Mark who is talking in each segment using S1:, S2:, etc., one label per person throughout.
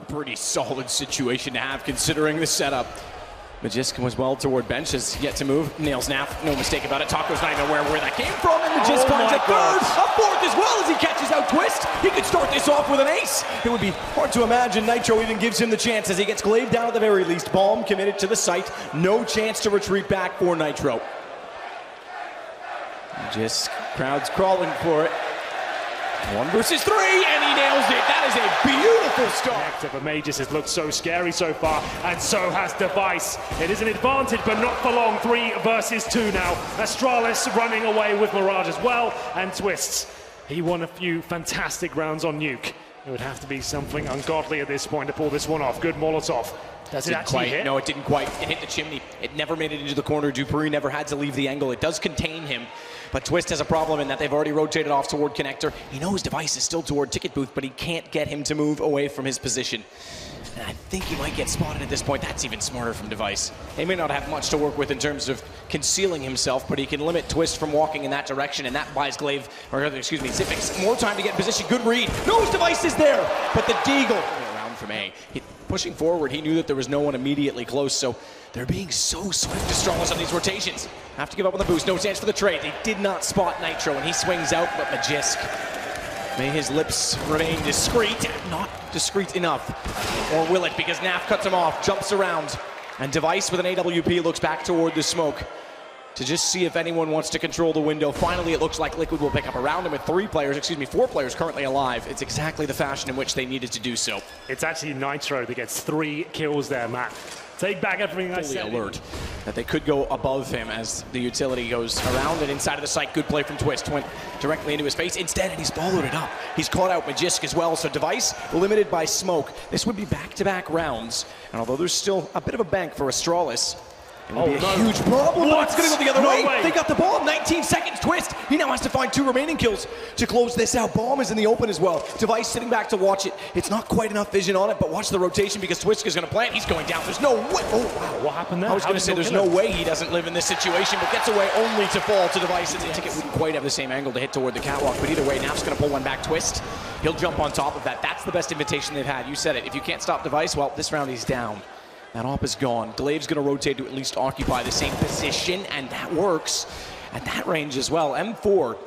S1: Pretty solid situation to have considering the setup. Magisk was well toward bench, has yet to move. Nails Naf, no mistake about it. Taco's not even aware where that came from, and Magisk finds a third, a fourth as well as he catches out Twist. He could start this off with an ace. It would be hard to imagine Nitro even gives him the chance as he gets Glaive down at the very least. Bomb committed to the site. No chance to retreat back for Nitro. Magisk, crowd's crawling for it. 1 versus 3, and he nails it. That is a beautiful start.
S2: But Magus has looked so scary so far, and so has Device. It is an advantage, but not for long. 3 versus 2 now. Astralis running away with Mirage as well, and Twists. He won a few fantastic rounds on Nuke. It would have to be something ungodly at this point to pull this one off. Good Molotov. Does it actually hit?
S1: No, it didn't quite. It hit the chimney. It never made it into the corner. Dupree never had to leave the angle. It does contain him, but Twist has a problem in that they've already rotated off toward Connector. He knows Device is still toward Ticket Booth, but he can't get him to move away from his position. And I think he might get spotted at this point. That's even smarter from Device. He may not have much to work with in terms of concealing himself, but he can limit Twist from walking in that direction, and that buys Glaive, or excuse me, Zipix more time to get in position. Good read. Knows Device is there, but the Deagle around from A. Pushing forward, he knew that there was no one immediately close, so they're being so swift to Astralis on these rotations. Have to give up on the boost. No chance for the trade. They did not spot Nitro, and he swings out, but Magisk, may his lips remain discreet. Not discreet enough. Or will it? Because Naf cuts him off, jumps around, and Device with an AWP looks back toward the smoke to just see if anyone wants to control the window. Finally, it looks like Liquid will pick up around him with 4 players currently alive. It's exactly the fashion in which they needed to do so.
S2: It's actually Nitro that gets 3 kills there, Matt. Take back everything I said.
S1: Fully alert that they could go above him as the utility goes around and inside of the site. Good play from Twist. Went directly into his face. Instead, and he's followed it up. He's caught out Magisk as well. So Device limited by smoke. This would be back-to-back rounds. And although there's still a bit of a bank for Astralis, it would be a huge problem, but it's going to go the other way. They got the bomb. 19 seconds. Twist. He now has to find 2 remaining kills to close this out. Bomb is in the open as well. Device sitting back to watch it. It's not quite enough vision on it, but watch the rotation because Twist is going to plant. He's going down. There's no way. Oh, wow.
S2: What happened there?
S1: I was going to say there's no way he doesn't live in this situation, but gets away only to fall to Device. And the Ticket wouldn't quite have the same angle to hit toward the catwalk, but either way, Naf's going to pull one back. Twist. He'll jump on top of that. That's the best invitation they've had. You said it. If you can't stop Device, well, this round he's down. That op is gone. Glaive's going to rotate to at least occupy the same position, and that works at that range as well. M4,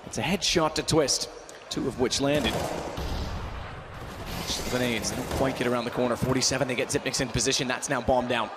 S1: it's a headshot to Twist, 2 of which landed. Grenades don't quite get around the corner. 47, they get Zipix in position. That's now bombed down.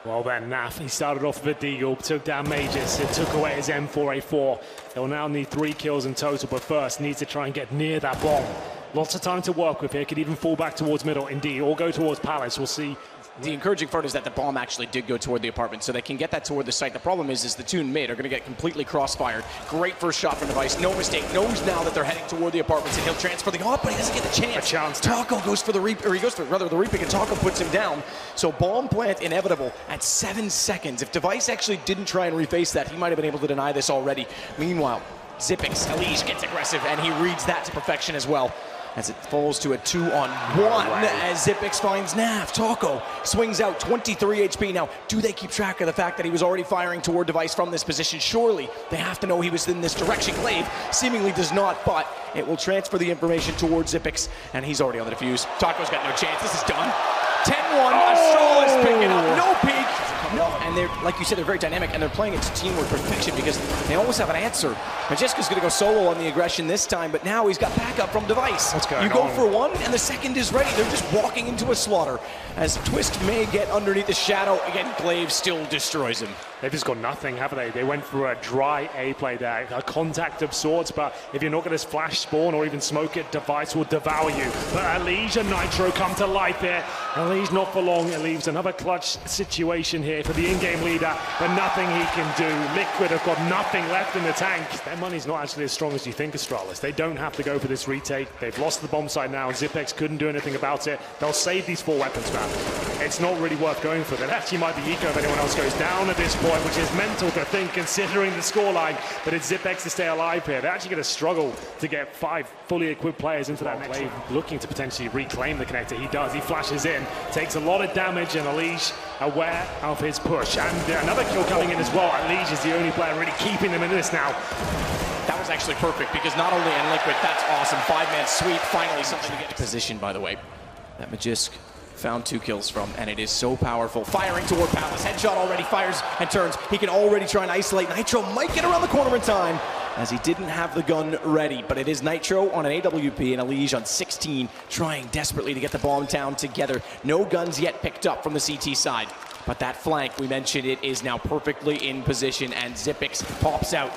S2: Well then, Naf, he started off with a Deagle, took down Magus, it took away his M4A4. They'll now need 3 kills in total, but first needs to try and get near that bomb. Lots of time to work with here, could even fall back towards middle, indeed, or go towards Palace, we'll see.
S1: The encouraging part is that the bomb actually did go toward the apartment, so they can get that toward the site. The problem is the 2 in mid are going to get completely crossfired. Great first shot from Device, no mistake, knows now that they're heading toward the apartments, and he'll transfer the op, but he doesn't get the chance.
S2: A chance.
S1: Taco goes for the reap, or he goes for rather the repick, and Taco puts him down. So bomb plant inevitable at 7 seconds. If Device actually didn't try and reface that, he might have been able to deny this already. Meanwhile, Zipix, Elige gets aggressive, and he reads that to perfection as well, as it falls to a 2-on-1 as Zipix finds Naf. Taco swings out 23 HP. Now, do they keep track of the fact that he was already firing toward Device from this position? Surely they have to know he was in this direction. Glaive seemingly does not, but it will transfer the information towards Zipix, and he's already on the defuse. Taco's got no chance. This is done. 10-1, Astralis picking up, no peek. No, and they're, like you said, they're very dynamic, and they're playing it to teamwork perfection because they always have an answer. Magiska's going to go solo on the aggression this time, but now he's got backup from Device. You go for one, and the second is ready. They're just walking into a slaughter. As Twist may get underneath the shadow, again, Glaive still destroys him.
S2: They've just got nothing, haven't they? They went for a dry A play there, a contact of sorts, but if you're not going to flash spawn or even smoke it, Device will devour you. But Elige and Nitro come to life here. Elige not for long. It leaves another clutch situation here for the in-game leader, but nothing he can do. Liquid have got nothing left in the tank. Their money's not actually as strong as you think, Astralis. They don't have to go for this retake. They've lost the bomb site now, and Zipix couldn't do anything about it. They'll save these 4 weapons, man. It's not really worth going for. That actually might be eco if anyone else goes down at this point, which is mental to think considering the scoreline, but it's Zipix to stay alive here. They're actually going to struggle to get 5 fully equipped players into that next wave, looking to potentially reclaim the connector. He does. He flashes in, takes a lot of damage, and Elige aware of his push. And another kill coming in as well. Elige is the only player really keeping them in this now.
S1: That was actually perfect because not only in Liquid, that's awesome. 5-man sweep, finally something to get in position, by the way. that Magisk found 2 kills from, and it is so powerful. Firing toward Palace. Headshot already fires and turns. He can already try and isolate. Nitro might get around the corner in time, as he didn't have the gun ready. But it is Nitro on an AWP and a Liege on 16, trying desperately to get the bomb town together. No guns yet picked up from the CT side. But that flank, we mentioned it, is now perfectly in position, and Xyp9x pops out.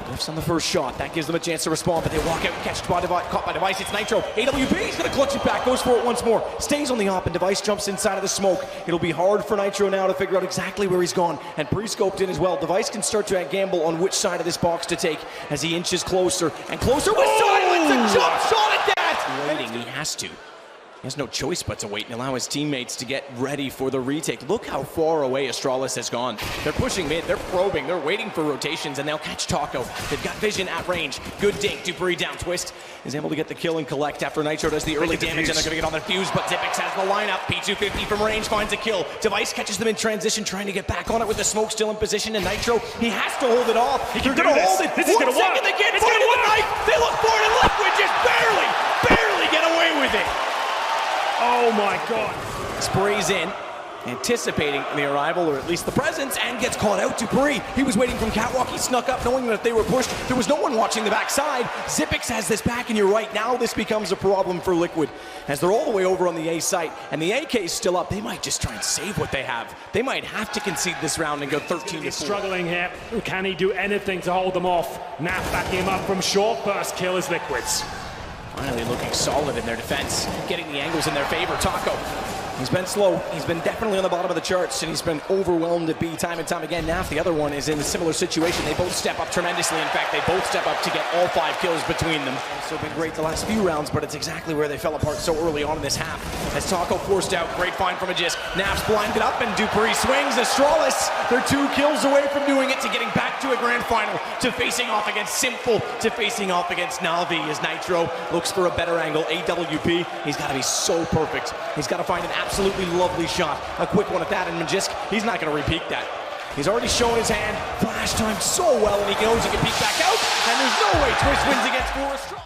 S1: Lifts on the first shot. That gives them a chance to respond, but they walk out, caught by Device. It's Nitro. AWP, he's going to clutch it back, goes for it once more. Stays on the op, and Device jumps inside of the smoke. It'll be hard for Nitro now to figure out exactly where he's gone, and pre-scoped in as well. Device can start to gamble on which side of this box to take as he inches closer and closer with silence. A jump shot at that! Waiting, he has to. He has no choice but to wait and allow his teammates to get ready for the retake. Look how far away Astralis has gone. They're pushing mid, they're probing, they're waiting for rotations, and they'll catch Taco. They've got vision at range. Good dink, dupreeh down, Twist is able to get the kill and collect after Nitro does the early damage, and they're gonna get on the fuse, but Xyp9x has the lineup. P250 from range finds a kill. Device catches them in transition, trying to get back on it with the smoke still in position, and Nitro, he has to hold it off. They're gonna hold it.
S2: This is gonna work.
S1: They get it with the knife. They look for it, and Liquid just barely get away with it.
S2: Oh my God.
S1: Sprays in, anticipating the arrival, or at least the presence, and gets caught out. dupreeh, he was waiting from catwalk. He snuck up knowing that if they were pushed, there was no one watching the backside. Xyp9x has this back, and you're right, now this becomes a problem for Liquid, as they're all the way over on the A site, and the AK is still up. They might just try and save what they have. They might have to concede this round and go 13-4.
S2: He's struggling here. Can he do anything to hold them off? Nap backing him up from short. First kill is Liquid's.
S1: Finally looking solid in their defense, getting the angles in their favor. Taco, he's been slow. He's been definitely on the bottom of the charts, and he's been overwhelmed at B time and time again. Naf, the other one, is in a similar situation. They both step up tremendously. In fact, they both step up to get all 5 kills between them. Also been great the last few rounds, but it's exactly where they fell apart so early on in this half. As Taco forced out, great find from Magisk. Naf's blinded up, and dupreeh swings. Astralis, they're 2 kills away from doing it, to getting back to a grand final, to facing off against Simple, to facing off against Na'Vi, as Nitro looks for a better angle. AWP, he's got to be so perfect. He's got to find an absolutely lovely shot, a quick one at that, and Magisk, he's not going to repeat that. He's already shown his hand, flash time so well, and he knows he can peek back out, and there's no way Twist wins against 4.